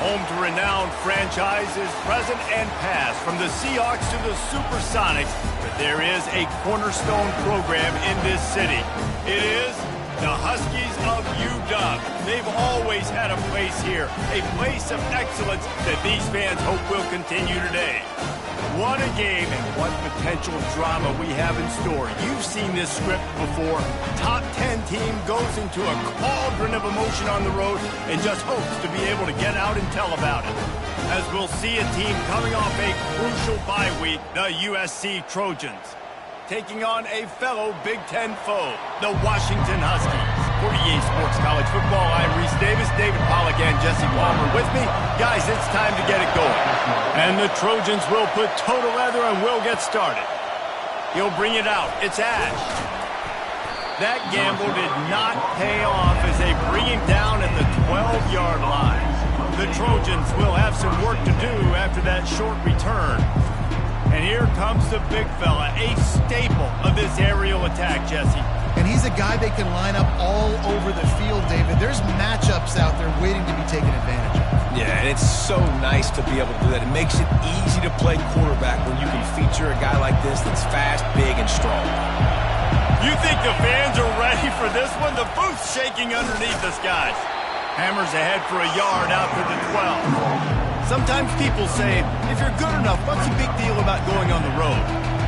Home to renowned franchises, present and past, from the Seahawks to the Supersonics, but there is a cornerstone program in this city. It is the Huskies of UW. They've always had a place here, a place of excellence that these fans hope will continue today. What a game and what potential drama we have in store. You've seen this script before. Top 10 team goes into a cauldron of emotion on the road and just hopes to be able to get out and tell about it. As we'll see a team coming off a crucial bye week, the USC Trojans, taking on a fellow Big Ten foe, the Washington Huskies. For EA Sports College Football, I'm Reese Davis, David Pollack, and Jesse Palmer with me. Guys, it's time to get it going. And the Trojans will put total leather and will get started. He'll bring it out. It's Ash. That gamble did not pay off as they bring him down at the 12-yard line. The Trojans will have some work to do after that short return. And here comes the big fella, a staple of this aerial attack, Jesse. And he's a guy they can line up all over the field, David. There's matchups out there waiting to be taken advantage of. Yeah, and it's so nice to be able to do that. It makes it easy to play quarterback when you can feature a guy like this that's fast, big, and strong. You think the fans are ready for this one? The booth's shaking underneath us, guys. Hammers ahead for a yard out to the 12. Sometimes people say, if you're good enough, what's the big deal about going on the road?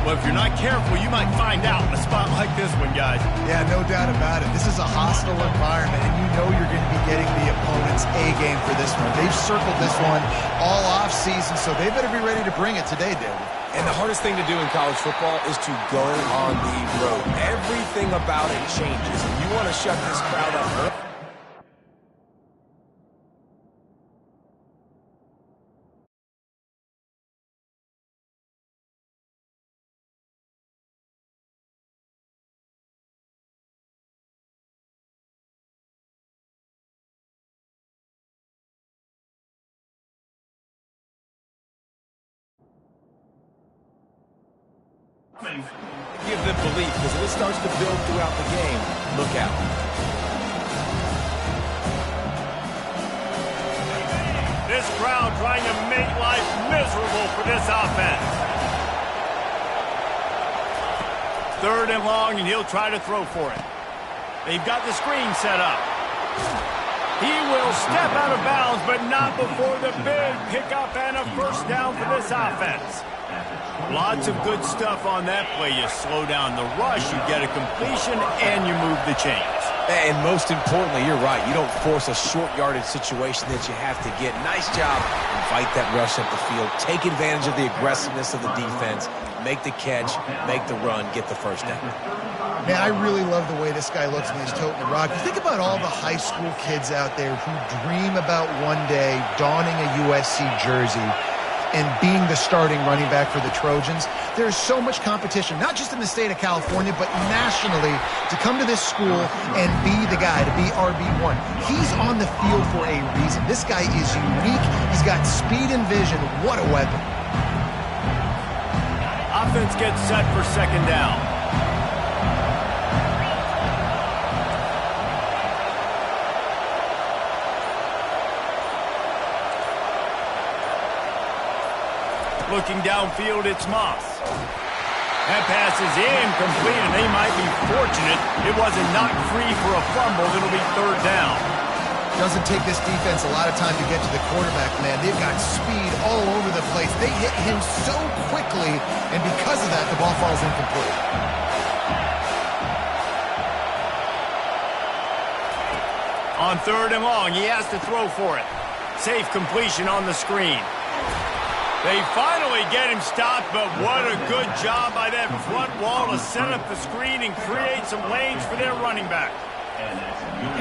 Well, if you're not careful, you might find out in a spot like this one, guys. Yeah, no doubt about it. This is a hostile environment, and you know you're going to be getting the opponent's A-game for this one. They've circled this one all off-season, so they better be ready to bring it today, David. And the hardest thing to do in college football is to go on the road. Everything about it changes, and you want to shut this crowd up early. Give them belief, because if it starts to build throughout the game, look out. This crowd trying to make life miserable for this offense. 3rd and long, and he'll try to throw for it. They've got the screen set up. He will step out of bounds, but not before the big pickup and a first down for this offense. Lots of good stuff on that play. You slow down the rush, you get a completion, and you move the chains. And most importantly, you're right. You don't force a short yardage situation that you have to get. Nice job. Invite that rush up the field. Take advantage of the aggressiveness of the defense. Make the catch, make the run, get the first down. Man, I really love the way this guy looks when he's toting the rock. You think about all the high school kids out there who dream about one day donning a USC jersey and being the starting running back for the Trojans. There's so much competition, not just in the state of California, but nationally, to come to this school and be the guy, to be RB1. He's on the field for a reason. This guy is unique. He's got speed and vision. What a weapon. Offense gets set for 2nd down. Looking downfield, it's Moss. That pass is incomplete, and they might be fortunate it wasn't knocked free for a fumble. It'll be 3rd down. Doesn't take this defense a lot of time to get to the quarterback, man. They've got speed all over the place. They hit him so quickly, and because of that, the ball falls incomplete. On 3rd and long, he has to throw for it. Safe completion on the screen. They finally get him stopped, but what a good job by that front wall to set up the screen and create some lanes for their running back.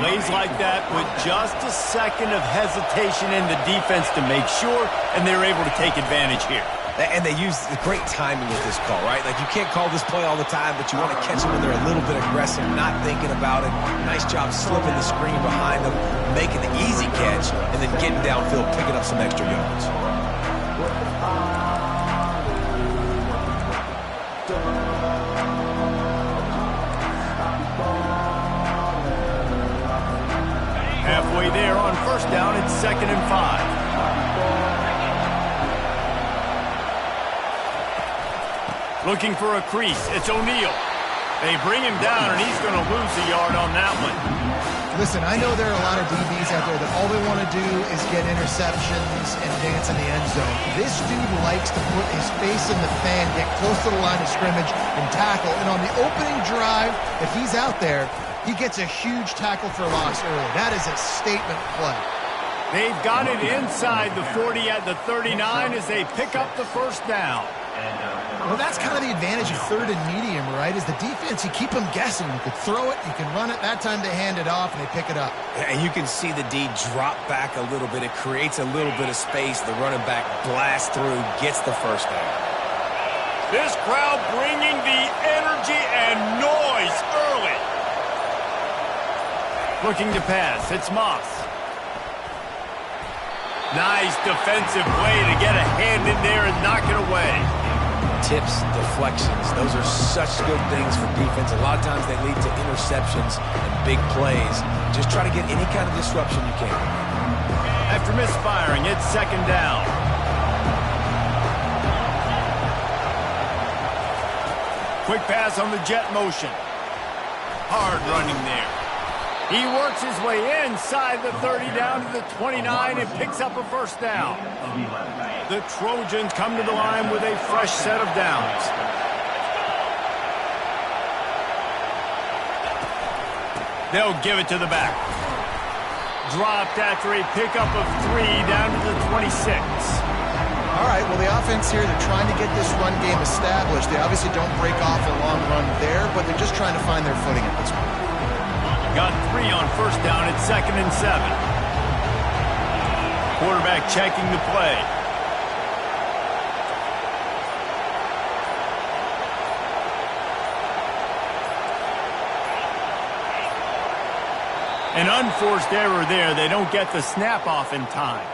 Plays like that with just a second of hesitation in the defense to make sure, and they're able to take advantage here. And they use the great timing with this call, right? Like, you can't call this play all the time, but you want to catch them when they're a little bit aggressive, not thinking about it. Nice job slipping the screen behind them, making the easy catch, and then getting downfield, picking up some extra yards. Halfway there on 1st down, it's 2nd and 5. Looking for a crease. It's O'Neal. They bring him down, and he's going to lose a yard on that one. Listen, I know there are a lot of DBs out there that all they want to do is get interceptions and dance in the end zone. This dude likes to put his face in the fan, get close to the line of scrimmage, and tackle. And on the opening drive, if he's out there, he gets a huge tackle for loss early. That is a statement play. They've got it inside the 40 at the 39 as they pick up the first down. Well, that's kind of the advantage of third and medium, right? Is the defense, you keep them guessing. You could throw it, you can run it. That time they hand it off and they pick it up. And you can see the D drop back a little bit. It creates a little bit of space. The running back blasts through, gets the first down. This crowd bringing the energy and noise early. Looking to pass. It's Moss. Nice defensive play to get a hand in there and knock it away. Tips, deflections, those are such good things for defense. A lot of times they lead to interceptions and big plays. Just try to get any kind of disruption you can. After misfiring, it's second down. Quick pass on the jet motion. Hard running there. He works his way inside the 30 down to the 29 and picks up a first down. The Trojans come to the line with a fresh set of downs. They'll give it to the back. Dropped after a pickup of 3 down to the 26. All right, well, the offense here, they're trying to get this run game established. They obviously don't break off a long run there, but they're just trying to find their footing at this point. Got 3 on first down at 2nd and 7. Quarterback checking the play. An unforced error there. They don't get the snap off in time.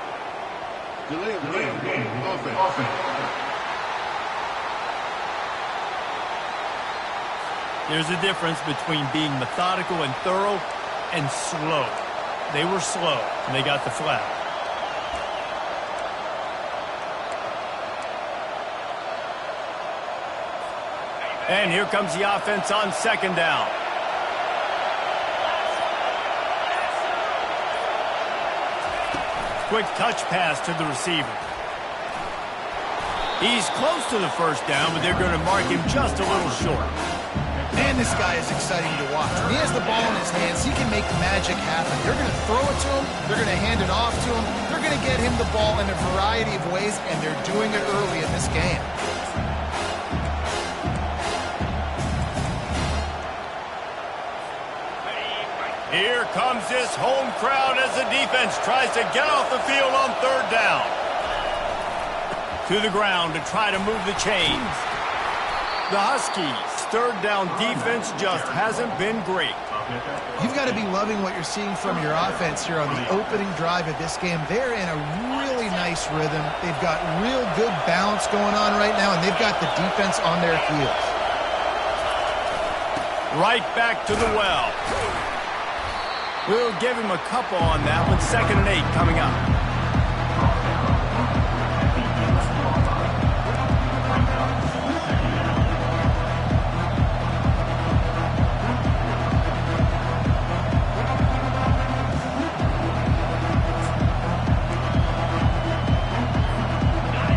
Delay of game. Offense. There's a difference between being methodical and thorough and slow. They were slow, and they got the flag. And here comes the offense on second down. Quick touch pass to the receiver. He's close to the first down, but they're going to mark him just a little short. Man, this guy is exciting to watch. When he has the ball in his hands, he can make magic happen. They're going to throw it to him. They're going to hand it off to him. They're going to get him the ball in a variety of ways, and they're doing it early in this game. Here comes this home crowd as the defense tries to get off the field on third down. To the ground to try to move the chains. The Huskies' third down defense just hasn't been great. You've got to be loving what you're seeing from your offense here on the opening drive of this game. They're in a really nice rhythm. They've got real good balance going on right now, and they've got the defense on their heels. Right back to the well. We'll give him a couple on that one. 2nd and 8 coming up.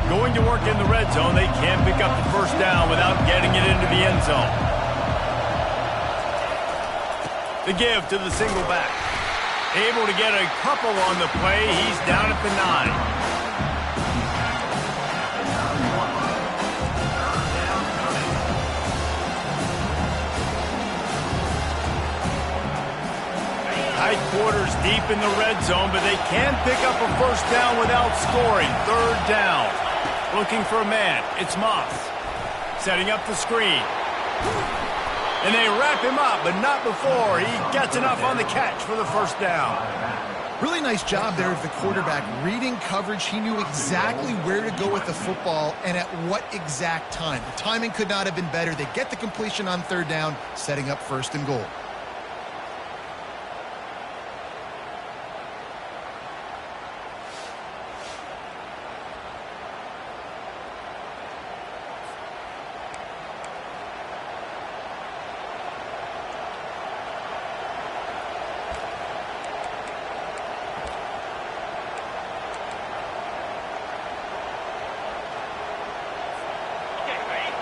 Going to work in the red zone. They can't pick up the first down without getting it into the end zone. The give to the single back. Able to get a couple on the play. He's down at the 9. Tight quarters deep in the red zone, but they can pick up a first down without scoring. Third down. Looking for a man. It's Moss. Setting up the screen. And they wrap him up, but not before he gets enough on the catch for the first down. Really nice job there of the quarterback. Reading coverage, he knew exactly where to go with the football and at what exact time. The timing could not have been better. They get the completion on third down, setting up 1st and goal.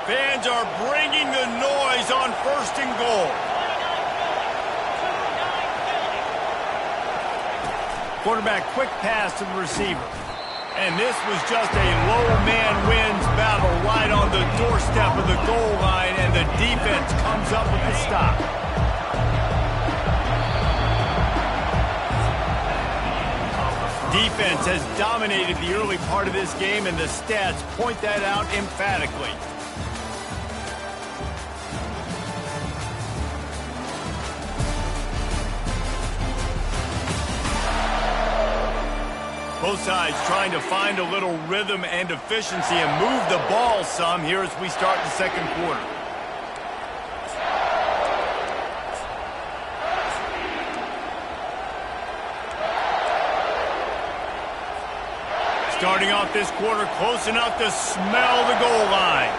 Fans are bringing the noise on 1st and goal. Quarterback quick pass to the receiver. And this was just a low man wins battle right on the doorstep of the goal line, and the defense comes up with the stop. Defense has dominated the early part of this game, and the stats point that out emphatically. Both sides trying to find a little rhythm and efficiency and move the ball some here as we start the second quarter. Starting off this quarter close enough to smell the goal line.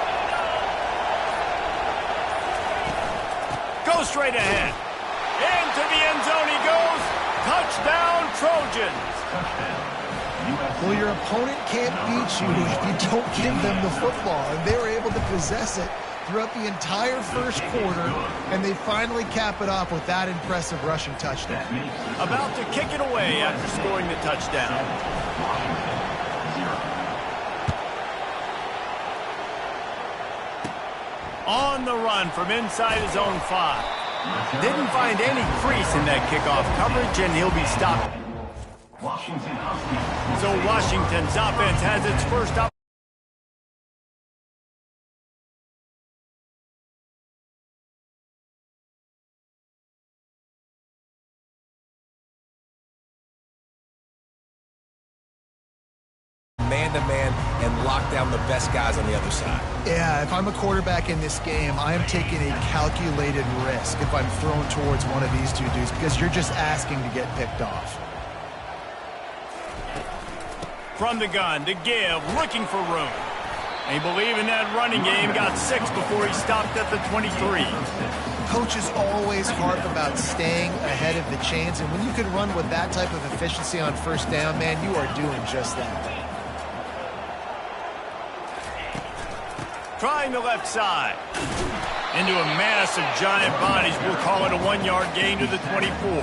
Go straight ahead. Into the end zone he goes. Touchdown, Trojans. Well, your opponent can't beat you if you don't give them the football. And they were able to possess it throughout the entire first quarter, and they finally cap it off with that impressive rushing touchdown. About to kick it away after scoring the touchdown. On the run from inside his own 5. Didn't find any crease in that kickoff coverage, and he'll be stopped. So Washington's offense has its first up. Man-to-man and lock down the best guys on the other side. Yeah, if I'm a quarterback in this game, I am taking a calculated risk if I'm thrown towards one of these two dudes, because you're just asking to get picked off. From the gun to give, looking for room. They believe in that running game, got 6 before he stopped at the 23. Coaches always harp about staying ahead of the chains, and when you can run with that type of efficiency on first down, man, you are doing just that. Trying the left side. Into a mass of giant bodies. We'll call it a 1-yard gain to the 24.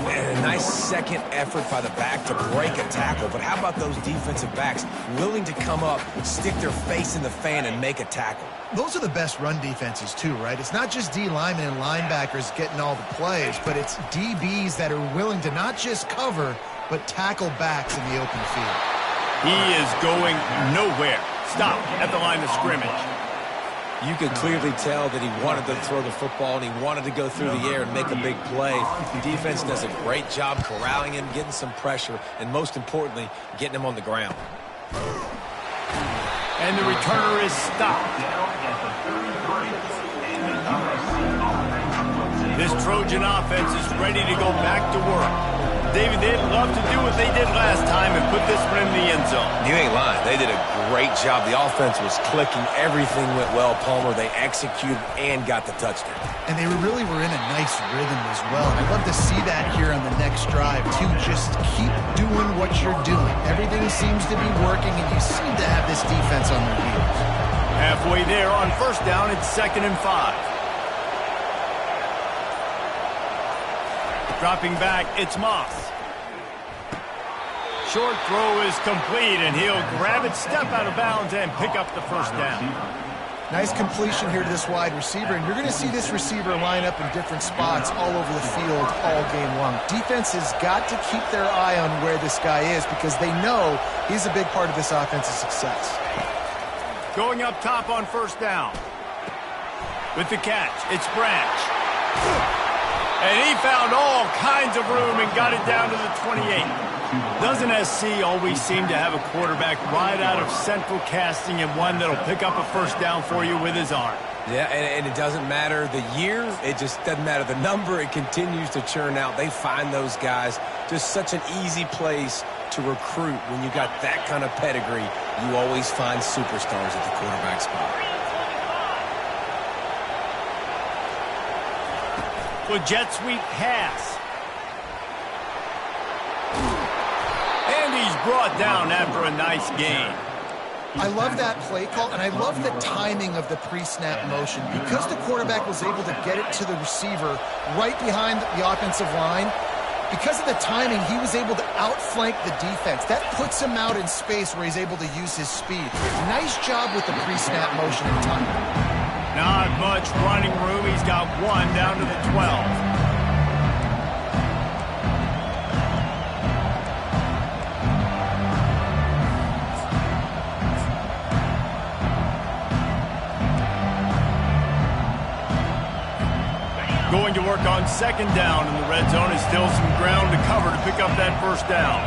And a nice second effort by the back to break a tackle. But how about those defensive backs willing to come up, stick their face in the fan, and make a tackle? Those are the best run defenses, too, right? It's not just D linemen and linebackers getting all the plays, but it's DBs that are willing to not just cover, but tackle backs in the open field. He is going nowhere. Stop at the line of scrimmage. You could clearly tell that he wanted to throw the football and he wanted to go through the air and make a big play. The defense does a great job corralling him, getting some pressure, and most importantly, getting him on the ground. And the returner is stopped. This Trojan offense is ready to go back to work. David, they'd love to do what they did last time and put this one in the end zone. You ain't lying. They did a great job. The offense was clicking. Everything went well, Palmer. They executed and got the touchdown. And they really were in a nice rhythm as well. I'd love to see that here on the next drive, too. Just keep doing what you're doing. Everything seems to be working, and you seem to have this defense on their heels. Halfway there on first down, it's 2nd and 5. Dropping back, it's Moss. Short throw is complete, and he'll grab it, step out of bounds, and pick up the first down. Nice completion here to this wide receiver, and you're going to see this receiver line up in different spots all over the field all game long. Defense has got to keep their eye on where this guy is because they know he's a big part of this offense's success. Going up top on first down. With the catch, it's Branch. And he found all kinds of room and got it down to the 28. Doesn't SC always seem to have a quarterback right out of central casting and one that'll pick up a first down for you with his arm? Yeah, and it doesn't matter the year. It just doesn't matter the number. It continues to churn out. They find those guys. Just such an easy place to recruit. When you got that kind of pedigree, you always find superstars at the quarterback spot. With jet sweep pass. And he's brought down after a nice gain. I love that play call, and I love the timing of the pre-snap motion. Because the quarterback was able to get it to the receiver right behind the offensive line, because of the timing, he was able to outflank the defense. That puts him out in space where he's able to use his speed. Nice job with the pre-snap motion and timing. Not much running room. He's got one down to the 12. Going to work on second down in the red zone. Is still some ground to cover to pick up that first down.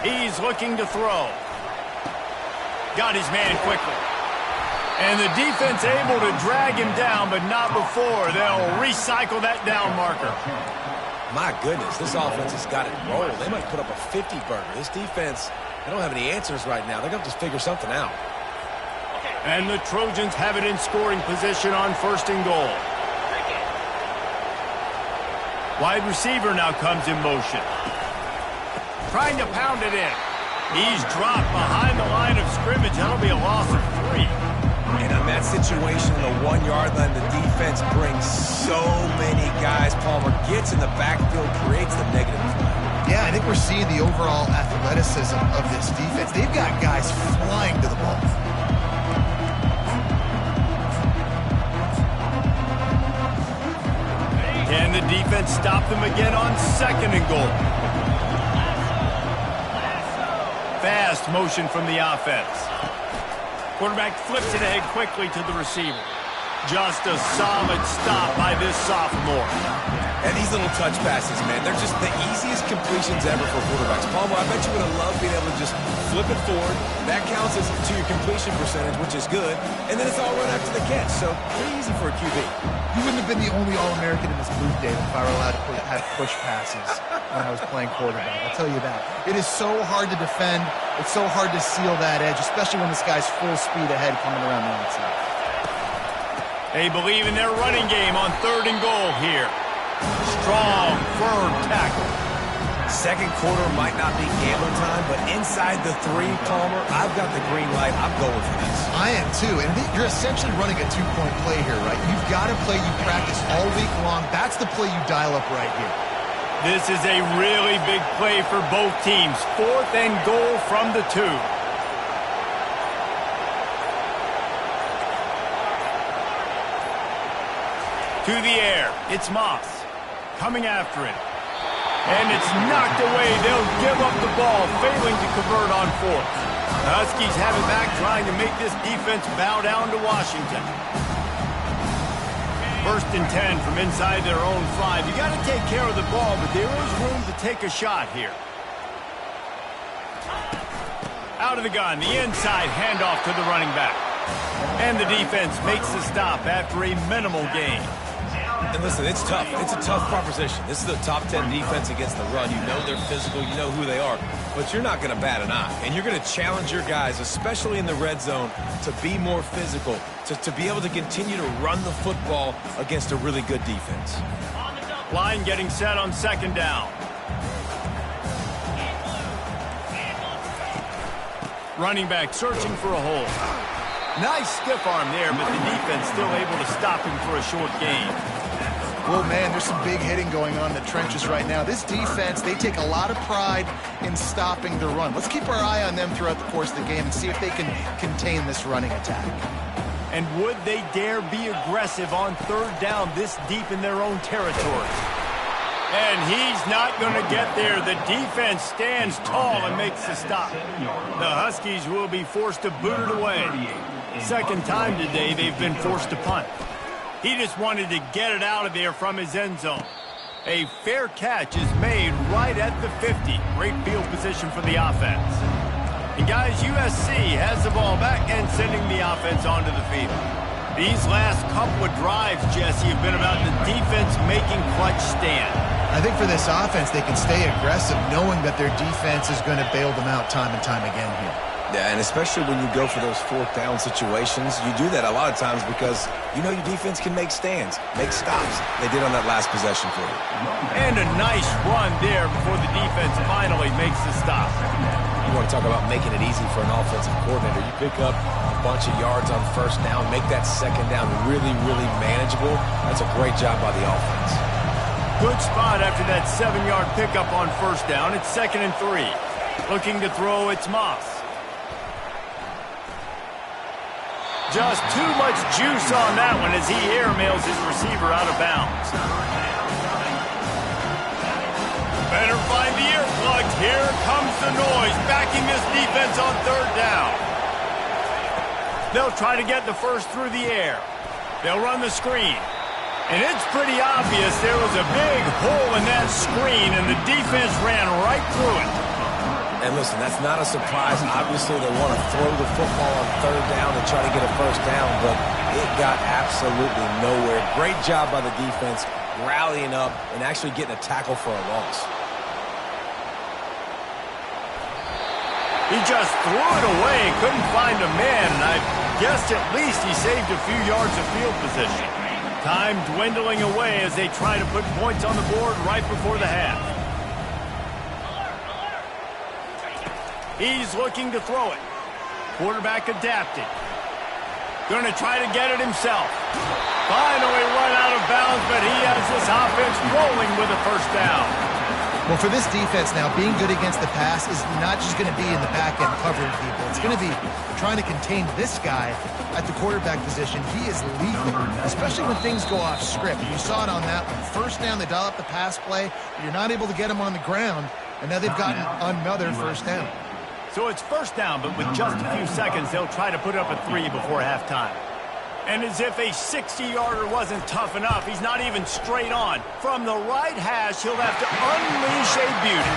He's looking to throw. Got his man quickly. And the defense able to drag him down, but not before. They'll recycle that down marker. My goodness, this offense has got it rolling. They might put up a 50-burger. This defense, they don't have any answers right now. They're going to just figure something out. And the Trojans have it in scoring position on first and goal. Wide receiver now comes in motion. Trying to pound it in. He's dropped behind the line of scrimmage. That'll be a loss of 3. And on that situation, the 1-yard line, the defense brings so many guys. Palmer gets in the backfield, creates the negative play. Yeah, I think we're seeing the overall athleticism of this defense. They've got guys flying to the ball. And the defense stopped them again on second and goal. Fast motion from the offense. Quarterback flips it ahead quickly to the receiver. Just a solid stop by this sophomore. And these little touch passes, man, they're just the easiest completions ever for quarterbacks. Palmer, I bet you would have loved being able to just flip it forward. That counts as to your completion percentage, which is good. And then it's all run after the catch, so pretty easy for a QB. You wouldn't have been the only All-American in this booth, David, if I were allowed to have push passes when I was playing quarterback. I'll tell you that. It is so hard to defend. It's so hard to seal that edge, especially when this guy's full speed ahead coming around the outside. They believe in their running game on third and goal here. Strong, firm tackle. Second quarter might not be gambling time, but inside the 3, Palmer, I've got the green light. I'm going for this. I am too, and you're essentially running a 2-point play here, right? You've got a play you practice all week long. That's the play you dial up right here. This is a really big play for both teams. 4th and goal from the 2. To the air, it's Moss. Coming after it. And it's knocked away. They'll give up the ball, failing to convert on 4th. The Huskies have it back, trying to make this defense bow down to Washington. 1st and 10 from inside their own 5. You got to take care of the ball, but there is room to take a shot here. Out of the gun, the inside handoff to the running back. And the defense makes the stop after a minimal gain. And listen, it's tough. It's a tough proposition. This is the top 10 defense against the run. You know they're physical. You know who they are. But you're not going to bat an eye. And you're going to challenge your guys, especially in the red zone, to be more physical, to be able to continue to run the football against a really good defense. Line getting set on second down. Running back searching for a hole. Nice stiff arm there, but the defense still able to stop him for a short gain. Well, man, there's some big hitting going on in the trenches right now. This defense, they take a lot of pride in stopping the run. Let's keep our eye on them throughout the course of the game and see if they can contain this running attack. And would they dare be aggressive on third down this deep in their own territory? And he's not going to get there. The defense stands tall and makes the stop. The Huskies will be forced to boot it away. Second time today they've been forced to punt. He just wanted to get it out of there from his end zone. A fair catch is made right at the 50. Great field position for the offense. And guys, USC has the ball back and sending the offense onto the field. These last couple of drives, Jesse, have been about the defense making clutch stand. I think for this offense, they can stay aggressive knowing that their defense is going to bail them out time and time again here. Yeah, and especially when you go for those fourth down situations, you do that a lot of times because you know your defense can make stands, make stops. They did on that last possession for you. And a nice run there before the defense finally makes the stop. You want to talk about making it easy for an offensive coordinator. You pick up a bunch of yards on first down, make that second down really, really manageable. That's a great job by the offense. Good spot after that 7-yard pickup on first down. It's 2nd and 3. Looking to throw, it's Moss. Just too much juice on that one as he airmails his receiver out of bounds. Better find the earplugs. Here comes the noise, backing this defense on 3rd down. They'll try to get the first through the air. They'll run the screen. And it's pretty obvious there was a big hole in that screen, and the defense ran right through it. And listen, that's not a surprise. Obviously, they want to throw the football on 3rd down and try to get a first down, but it got absolutely nowhere. Great job by the defense rallying up and actually getting a tackle for a loss. He just threw it away, couldn't find a man, and I guessed at least he saved a few yards of field position. Time dwindling away as they try to put points on the board right before the half. He's looking to throw it. Quarterback adapted. Going to try to get it himself. Finally run out of bounds, but he has this offense rolling with a first down. Well, for this defense now, being good against the pass is not just going to be in the back end covering people. It's going to be trying to contain this guy at the quarterback position. He is lethal, especially when things go off script. You saw it on that one. First down, they dial up the pass play. You're not able to get him on the ground, and now they've gotten another first down. So it's first down, but with just a few seconds, they'll try to put up a 3 before halftime. And as if a 60-yarder wasn't tough enough, he's not even straight on. From the right hash, he'll have to unleash a beauty.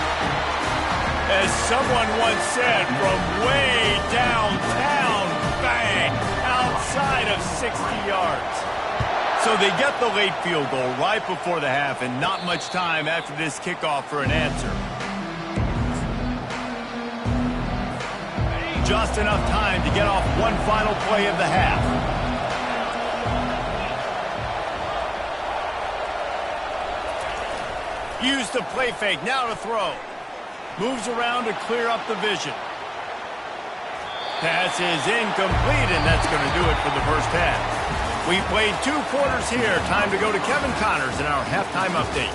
As someone once said, from way downtown, bang, outside of 60 yards. So they get the late field goal right before the half, and not much time after this kickoff for an answer. Just enough time to get off one final play of the half. Use the play fake, now to throw. Moves around to clear up the vision. Pass is incomplete, and that's going to do it for the first half. We played 2 quarters here. Time to go to Kevin Connors in our halftime update.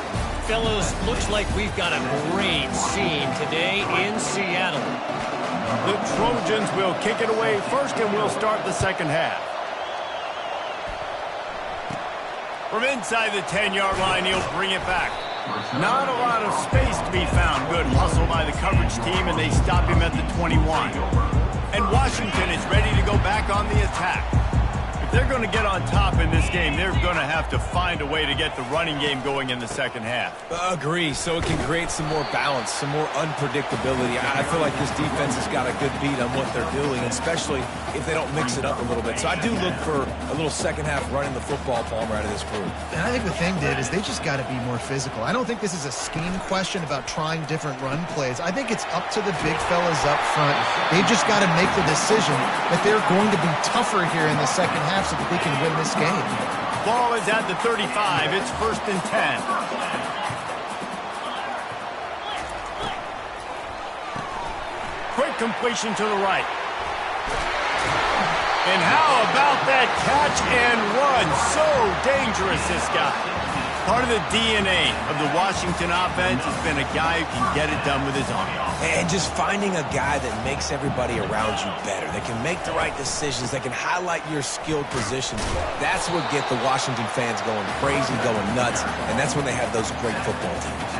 Fellas, looks like we've got a great scene today in Seattle. The Trojans will kick it away first, and we'll start the second half. From inside the 10-yard line, he'll bring it back. Not a lot of space to be found. Good hustle by the coverage team, and they stop him at the 21. And Washington is ready to go back on the attack. If they're going to get on top in this game, they're going to have to find a way to get the running game going in the second half. Agree, so it can create some more balance, some more unpredictability. I feel like this defense has got a good beat on what they're doing, especially if they don't mix it up a little bit. So I do look for a little second half running the football, Palmer, out of this group. And I think the thing, Dave, is they just got to be more physical. I don't think this is a scheme question about trying different run plays. I think it's up to the big fellas up front. They've just got to make the decision that they're going to be tougher here in the second half so that they can win this game. Ball is at the 35. It's 1st and 10. Quick completion to the right. And how about that catch and run? So dangerous, this guy. Part of the DNA of the Washington offense has been a guy who can get it done with his arm. And just finding a guy that makes everybody around you better, that can make the right decisions, that can highlight your skilled positions. That's what get the Washington fans going crazy, going nuts, and that's when they have those great football teams.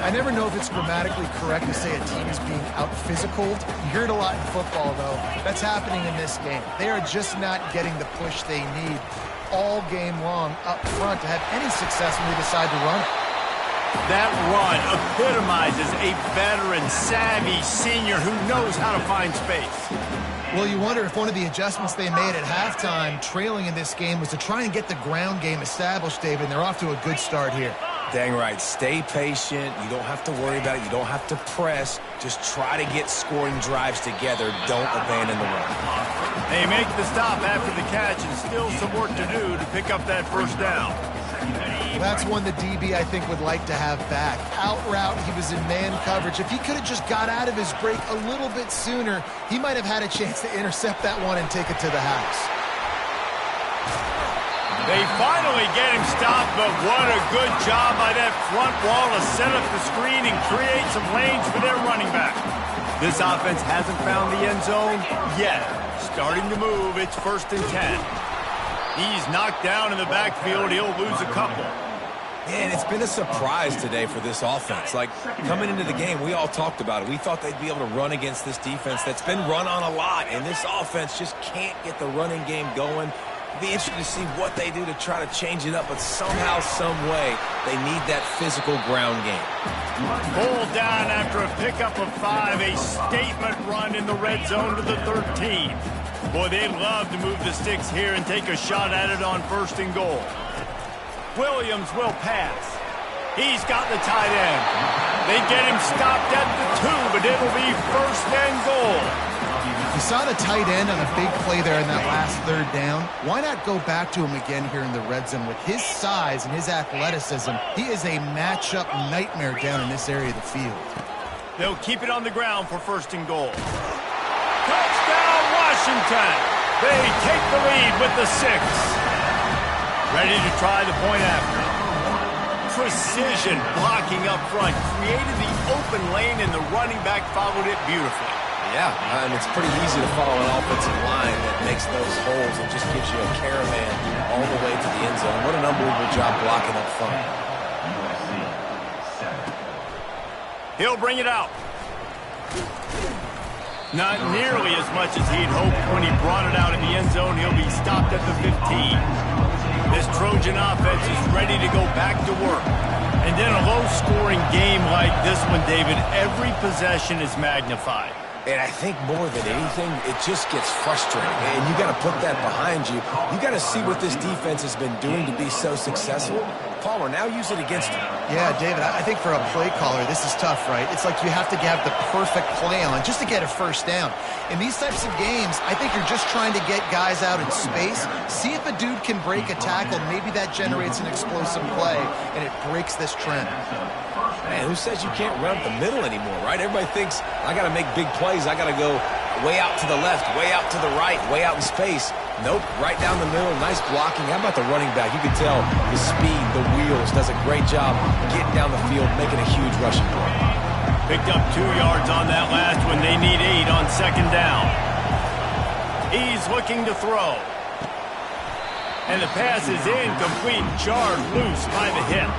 I never know if it's grammatically correct to say a team is being out-physicaled. You hear it a lot in football, though. That's happening in this game. They are just not getting the push they need all game long up front to have any success when they decide to run it. That run epitomizes a veteran, savvy senior who knows how to find space. Well, you wonder if one of the adjustments they made at halftime, trailing in this game, was to try and get the ground game established, David, and they're off to a good start here. Dang right. Stay patient. You don't have to worry about it. You don't have to press. Just try to get scoring drives together. Don't abandon the run. They make the stop after the catch and still some work to do to pick up that first down. That's one the DB, I think, would like to have back. Out route, he was in man coverage. If he could have just got out of his break a little bit sooner, he might have had a chance to intercept that one and take it to the house. They finally get him stopped, but what a good job by that front wall to set up the screen and create some lanes for their running back. This offense hasn't found the end zone yet. Starting to move, it's 1st and 10. He's knocked down in the backfield. He'll lose a couple. Man, it's been a surprise today for this offense. Like, coming into the game, we all talked about it. We thought they'd be able to run against this defense that's been run on a lot, and this offense just can't get the running game going. It'll be interesting to see what they do to try to change it up, but somehow, some way, they need that physical ground game. Pulled down after a pickup of 5, a statement run in the red zone to the 13. Boy, they'd love to move the sticks here and take a shot at it on 1st and goal. Williams will pass. He's got the tight end. They get him stopped at the 2, but it'll be 1st and goal. You saw the tight end on a big play there in that last 3rd down. Why not go back to him again here in the red zone? With his size and his athleticism, he is a matchup nightmare down in this area of the field. They'll keep it on the ground for 1st and goal. Touchdown, Washington! They take the lead with the 6. Ready to try the point after. Precision blocking up front. Created the open lane, and the running back followed it beautifully. Yeah, and it's pretty easy to follow an offensive line that makes those holes and just gives you a caravan all the way to the end zone. What an unbelievable job blocking up front. He'll bring it out. Not nearly as much as he'd hoped when he brought it out in the end zone. He'll be stopped at the 15. This Trojan offense is ready to go back to work. And in a low-scoring game like this one, David, every possession is magnified. And I think more than anything, it just gets frustrating. And you got to put that behind you. You got to see what this defense has been doing to be so successful. Palmer, now use it against him. Yeah, David, I think for a play caller, this is tough, right? It's like you have to have the perfect play on just to get a 1st down. In these types of games, I think you're just trying to get guys out in space, see if a dude can break a tackle. Maybe that generates an explosive play, and it breaks this trend. Man, who says you can't run up the middle anymore, right? Everybody thinks, I got to make big plays. I got to go way out to the left, way out to the right, way out in space. Nope, right down the middle, nice blocking. How about the running back? You can tell the speed, the wheels, does a great job getting down the field, making a huge rushing play. Picked up 2 yards on that last one. They need 8 on 2nd down. He's looking to throw. And the pass is incomplete, jarred loose by the hip.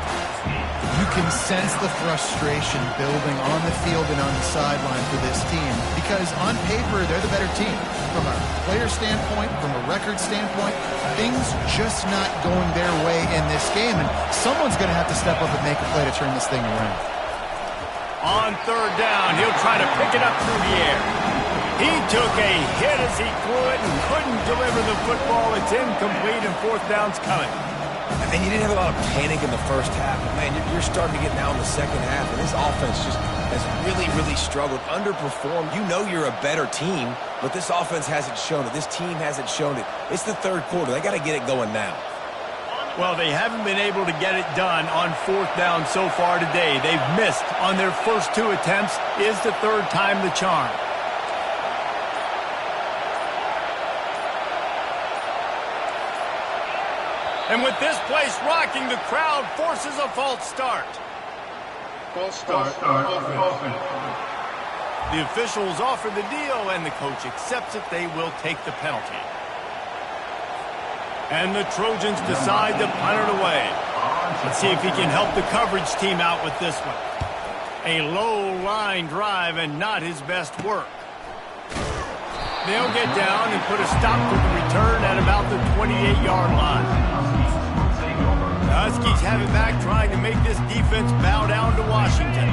You can sense the frustration building on the field and on the sideline for this team because on paper, they're the better team. From a player standpoint, from a record standpoint, things just not going their way in this game, and someone's going to have to step up and make a play to turn this thing around. On 3rd down, he'll try to pick it up through the air. He took a hit as he threw it and couldn't deliver the football. It's incomplete, and 4th down's coming. And you didn't have a lot of panic in the first half. But man, you're starting to get now in the second half, and this offense just has really, really struggled, underperformed. You know you're a better team, but this offense hasn't shown it. This team hasn't shown it. It's the 3rd quarter. They got to get it going now. Well, they haven't been able to get it done on 4th down so far today. They've missed on their first 2 attempts. Is the 3rd time the charm? And with this place rocking, the crowd forces a false start. False start. Offense. The officials offer the deal, and the coach accepts it. They will take the penalty. And the Trojans decide to punt it away. Let's see if he can help the coverage team out with this one. A low-line drive and not his best work. They'll get down and put a stop to the return at about the 28-yard line. The Huskies have it back, trying to make this defense bow down to Washington.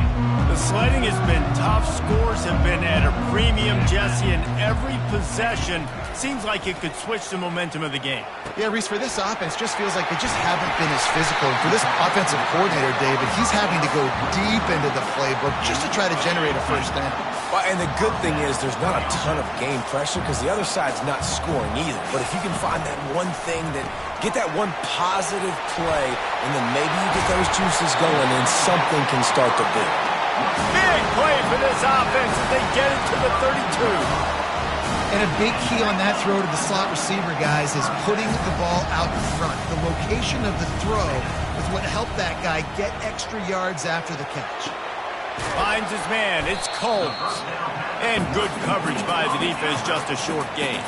The sledding has been tough. Scores have been at a premium, Jesse, and every possession seems like it could switch the momentum of the game. Yeah, Reese, for this offense, just feels like they just haven't been as physical. And for this offensive coordinator, David, he's having to go deep into the playbook just to try to generate a first down. Well, and the good thing is there's not a ton of game pressure because the other side's not scoring either. But if you can find that one thing get that one positive play, and then maybe you get those juices going and something can start to build. Big play for this offense as they get it to the 32. And a big key on that throw to the slot receiver, guys, is putting the ball out in front. The location of the throw is what helped that guy get extra yards after the catch. Finds his man. It's Combs. And good coverage by the defense, just a short gain.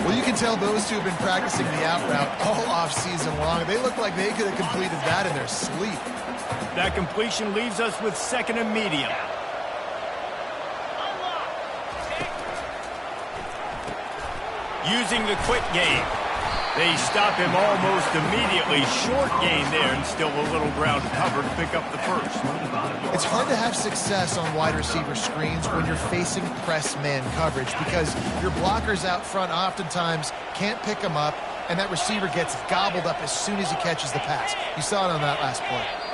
Well, you can tell those two have been practicing the out route all offseason long. They look like they could have completed that in their sleep. That completion leaves us with second and medium. Using the quick game. They stop him almost immediately. Short gain there, and still a little ground to cover to pick up the first. It's hard to have success on wide receiver screens when you're facing press man coverage because your blockers out front oftentimes can't pick them up, and that receiver gets gobbled up as soon as he catches the pass. You saw it on that last play.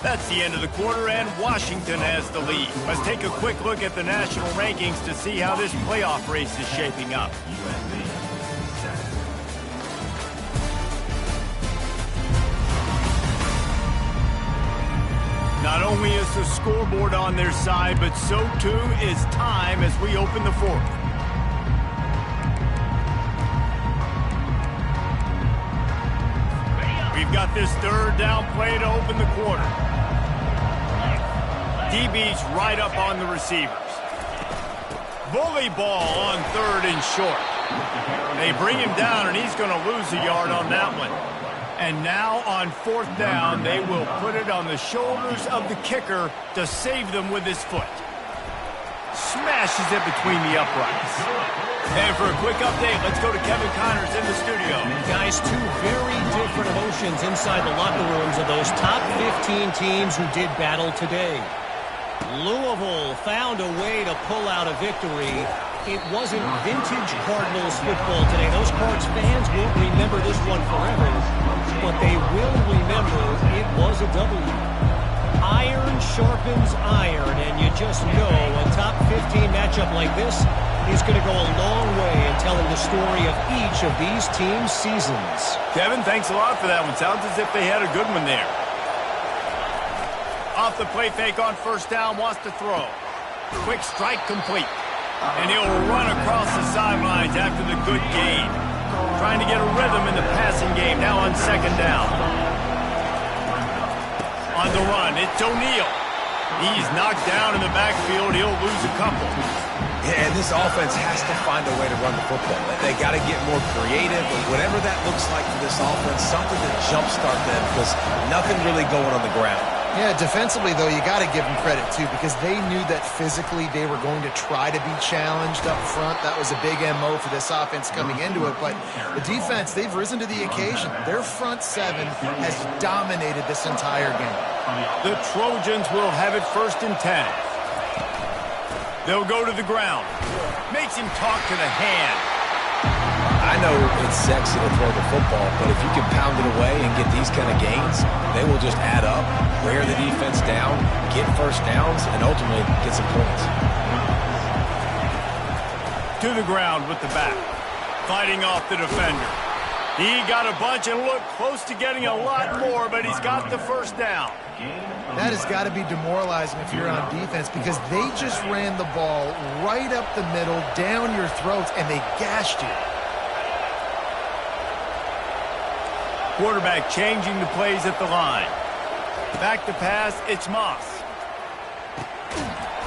That's the end of the quarter, and Washington has the lead. Let's take a quick look at the national rankings to see how this playoff race is shaping up. Not only is the scoreboard on their side, but so too is time as we open the fourth. We've got this third down play to open the quarter. DB's right up on the receivers. Bully ball on third and short. They bring him down, and he's going to lose a yard on that one. And now on fourth down, they will put it on the shoulders of the kicker to save them with his foot. Smashes it between the uprights. And for a quick update, let's go to Kevin Connors in the studio. Guys, two very different emotions inside the locker rooms of those top 15 teams who did battle today. Louisville found a way to pull out a victory. It wasn't vintage Cardinals football today. Those Cards fans won't remember this one forever, but they will remember it was a W. Iron sharpens iron, and you just know a top 15 matchup like this is going to go a long way in telling the story of each of these teams' seasons. Kevin, thanks a lot for that one. Sounds as if they had a good one there. Off the play fake on first down, wants to throw. Quick strike complete. And he'll run across the sidelines after the good gain. Trying to get a rhythm in the passing game now on second down. On the run, it's O'Neal. He's knocked down in the backfield. He'll lose a couple. Yeah, and this offense has to find a way to run the football. They got to get more creative, and whatever that looks like for this offense, something to jumpstart them because nothing really going on the ground. Yeah, defensively, though, you got to give them credit, too, because they knew that physically they were going to try to be challenged up front. That was a big MO for this offense coming into it. But the defense, they've risen to the occasion. Their front seven has dominated this entire game. The Trojans will have it first and 10. They'll go to the ground. Makes him talk to the hand. I know it's sexy to throw the football, but if you can pound it away and get these kind of gains, they will just add up, wear the defense down, get first downs, and ultimately get some points. To the ground with the back. Fighting off the defender. He got a bunch and looked close to getting a lot more, but he's got the first down. That has got to be demoralizing if you're on defense because they just ran the ball right up the middle, down your throats, and they gashed you. Quarterback changing the plays at the line. Back to pass, it's Moss.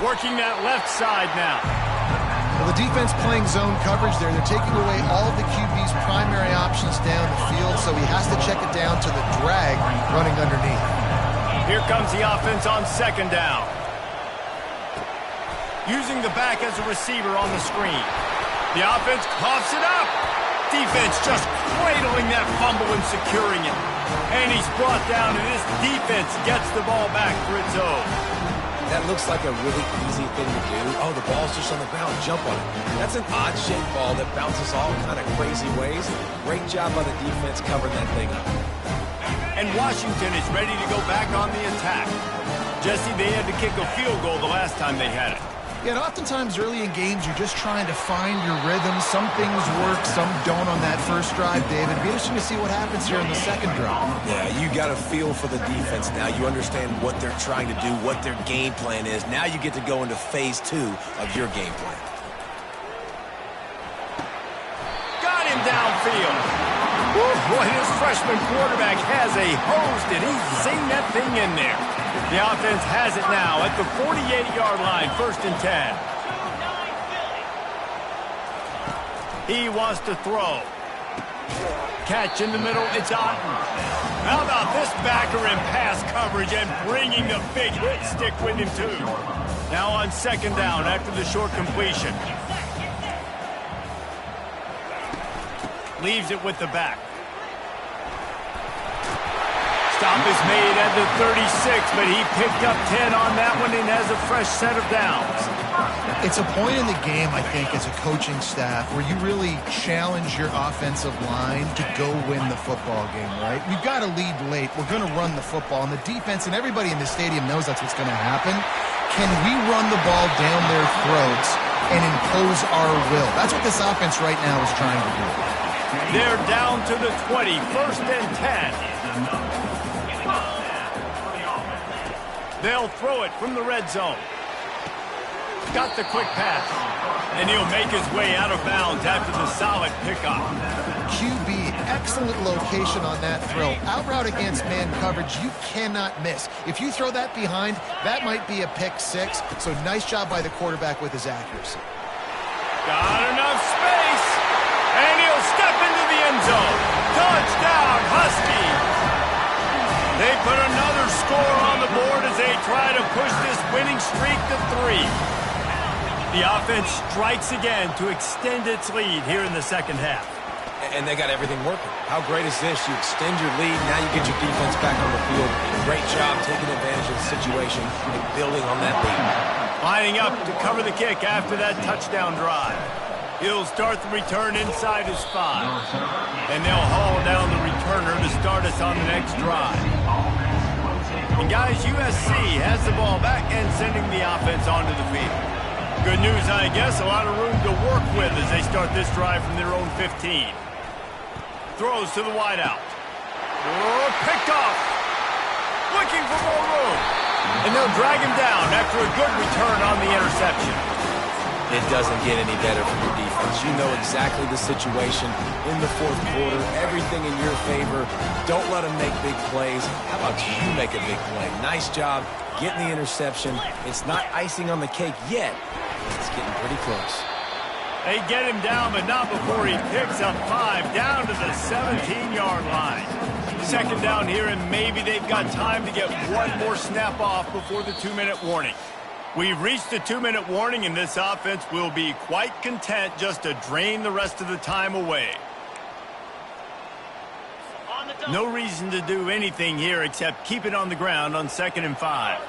Working that left side now. Well, the defense playing zone coverage there. They're taking away all of the QB's primary options down the field, so he has to check it down to the drag running underneath. Here comes the offense on second down. Using the back as a receiver on the screen. The offense coughs it up. Defense just cradling that fumble and securing it. And he's brought down, and this defense gets the ball back for its own. That looks like a really easy thing to do. Oh, the ball's just on the ground. Jump on it. That's an odd-shaped ball that bounces all kind of crazy ways. Great job by the defense covering that thing up. And Washington is ready to go back on the attack. Jesse, they had to kick a field goal the last time they had it. Yeah, and oftentimes early in games, you're just trying to find your rhythm. Some things work, some don't on that first drive, David. It'd be interesting to see what happens here in the second drive. Yeah, you got a feel for the defense now. You understand what they're trying to do, what their game plan is. Now you get to go into phase 2 of your game plan. Got him downfield. Woo, boy, this freshman quarterback has a hose. Did he zing that thing in there? The offense has it now at the 48-yard line, 1st and 10. He wants to throw. Catch in the middle, it's Otten. How about this backer in pass coverage and bringing the big hit stick with him, too. Now on 2nd down after the short completion. Leaves it with the back. Stop is made at the 36, but he picked up 10 on that one and has a fresh set of downs. It's a point in the game, I think, as a coaching staff where you really challenge your offensive line to go win the football game, right? We've got to lead late. We're going to run the football. And the defense and everybody in the stadium knows that's what's going to happen. Can we run the ball down their throats and impose our will? That's what this offense right now is trying to do. They're down to the 20, 1st and 10. They'll throw it from the red zone. Got the quick pass. And he'll make his way out of bounds after the solid pickup. QB, excellent location on that throw. Out route against man coverage, you cannot miss. If you throw that behind, that might be a pick 6. So nice job by the quarterback with his accuracy. Got enough space. And he'll step into the end zone. Touchdown, Huskies. They put another score on the board as they try to push this winning streak to 3. The offense strikes again to extend its lead here in the second half. And they got everything working. How great is this? You extend your lead, now you get your defense back on the field. Great job taking advantage of the situation and building on that lead. Lining up to cover the kick after that touchdown drive. He'll start the return inside his 5. And they'll haul down the returner to start us on the next drive. And guys, USC has the ball back and sending the offense onto the field. Good news, I guess, a lot of room to work with as they start this drive from their own 15. Throws to the wideout. Oh, picked off. Looking for more room. And they'll drag him down after a good return on the interception. It doesn't get any better from your defense. You know exactly the situation in the 4th quarter. Everything in your favor. Don't let them make big plays. How about you make a big play? Nice job getting the interception. It's not icing on the cake yet. It's getting pretty close. They get him down, but not before he picks up 5 down to the 17-yard line. 2nd down here, and maybe they've got time to get one more snap off before the 2-minute warning. We've reached the 2-minute warning, and this offense will be quite content just to drain the rest of the time away. No reason to do anything here except keep it on the ground on 2nd and 5.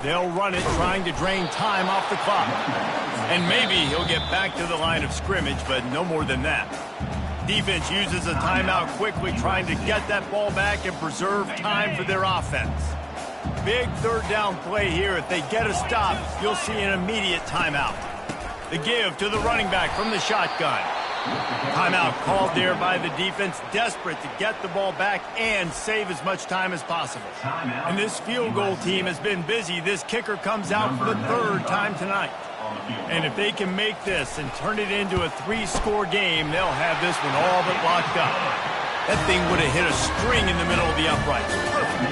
They'll run it, trying to drain time off the clock. And maybe he'll get back to the line of scrimmage, but no more than that. Defense uses a timeout quickly, trying to get that ball back and preserve time for their offense. Big 3rd down play here. If they get a stop, you'll see an immediate timeout. The give to the running back from the shotgun. Timeout called there by the defense, desperate to get the ball back and save as much time as possible. And this field goal team has been busy. This kicker comes out for the 3rd time tonight. And if they can make this and turn it into a 3-score game, they'll have this one all but locked up. That thing would have hit a string in the middle of the uprights. Perfect.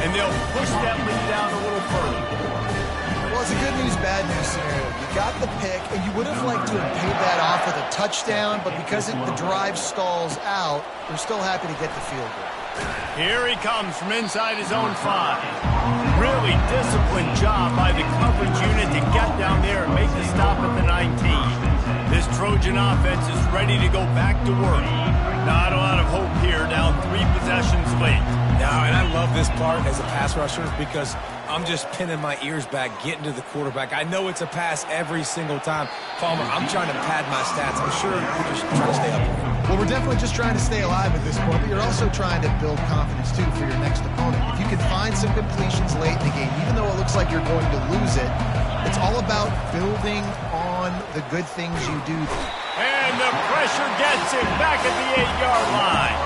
And they'll push that lead down a little further. Well, it's a good news, bad news scenario. You got the pick, and you would have liked to have paid that off with a touchdown, but because the drive stalls out, they're still happy to get the field goal. Here he comes from inside his own 5. Really disciplined job by the coverage unit to get down there and make the stop at the 19. This Trojan offense is ready to go back to work. Not a lot of hope here, down 3 possessions late. Now, and I love this part as a pass rusher because I'm just pinning my ears back, getting to the quarterback. I know it's a pass every single time. Palmer, I'm trying to pad my stats. I'm sure we're just trying to stay up here. Well, we're definitely just trying to stay alive at this point, but you're also trying to build confidence, too, for your next opponent. If you can find some completions late in the game, even though it looks like you're going to lose it, it's all about building on the good things you do. And the pressure gets him back at the 8-yard line.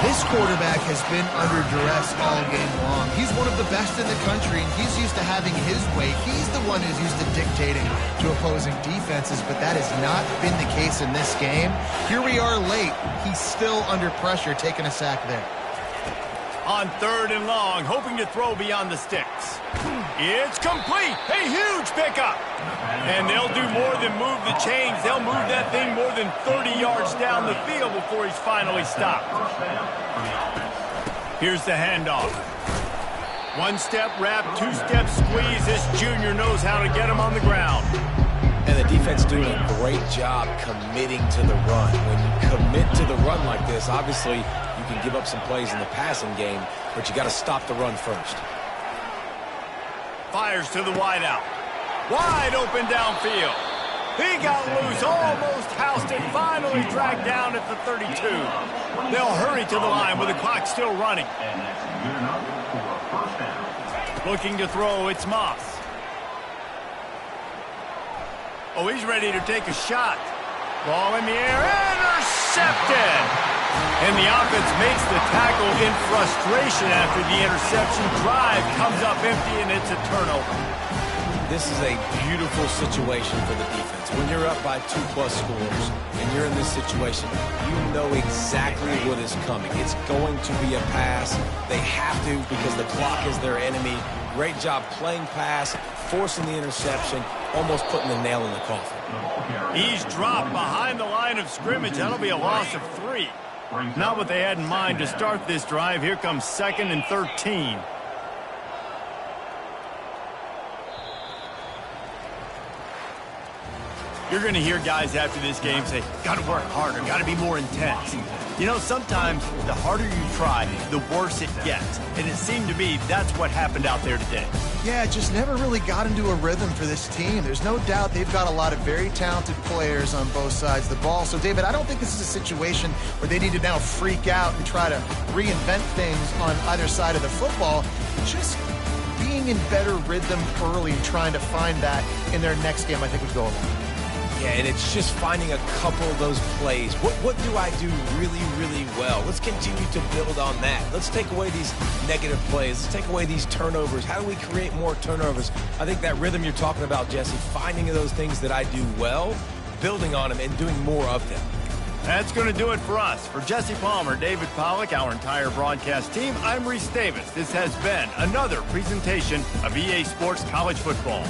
This quarterback has been under duress all game long. He's one of the best in the country, and he's used to having his way. He's the one who's used to dictating to opposing defenses, but that has not been the case in this game. Here we are late. He's still under pressure, taking a sack there. On 3rd and long, hoping to throw beyond the sticks. It's complete. A huge pickup. And they'll do more than move the chains. They'll move that thing more than 30 yards down the field before he's finally stopped. Here's the handoff. 1-step wrap, 2-step squeeze. This junior knows how to get him on the ground. And the defense doing a great job committing to the run. When you commit to the run like this, obviously you can give up some plays in the passing game, but you got to stop the run first. Fires to the wideout. Wide open downfield. He got loose, almost housed it, finally dragged down at the 32. They'll hurry to the line with the clock still running. Looking to throw, it's Moss. Oh, he's ready to take a shot. Ball in the air, intercepted! And the offense makes the tackle in frustration after the interception. Drive comes up empty, and it's a turnover. This is a beautiful situation for the defense. When you're up by 2+ scores and you're in this situation, you know exactly what is coming. It's going to be a pass. They have to because the clock is their enemy. Great job playing pass, forcing the interception, almost putting the nail in the coffin. He's dropped behind the line of scrimmage. That'll be a loss of 3. Not what they had in mind to start this drive. Here comes 2nd and 13. You're going to hear guys after this game say, got to work harder, got to be more intense. You know, sometimes the harder you try, the worse it gets. And it seemed to me that's what happened out there today. Yeah, it just never really got into a rhythm for this team. There's no doubt they've got a lot of very talented players on both sides of the ball. So, David, I don't think this is a situation where they need to now freak out and try to reinvent things on either side of the football. Just being in better rhythm early and trying to find that in their next game, I think would go a long way. Yeah, and it's just finding a couple of those plays. What do I do really, really well? Let's continue to build on that. Let's take away these negative plays. Let's take away these turnovers. How do we create more turnovers? I think that rhythm you're talking about, Jesse, finding those things that I do well, building on them, and doing more of them. That's going to do it for us. For Jesse Palmer, David Pollack, our entire broadcast team, I'm Reese Davis. This has been another presentation of EA Sports College Football.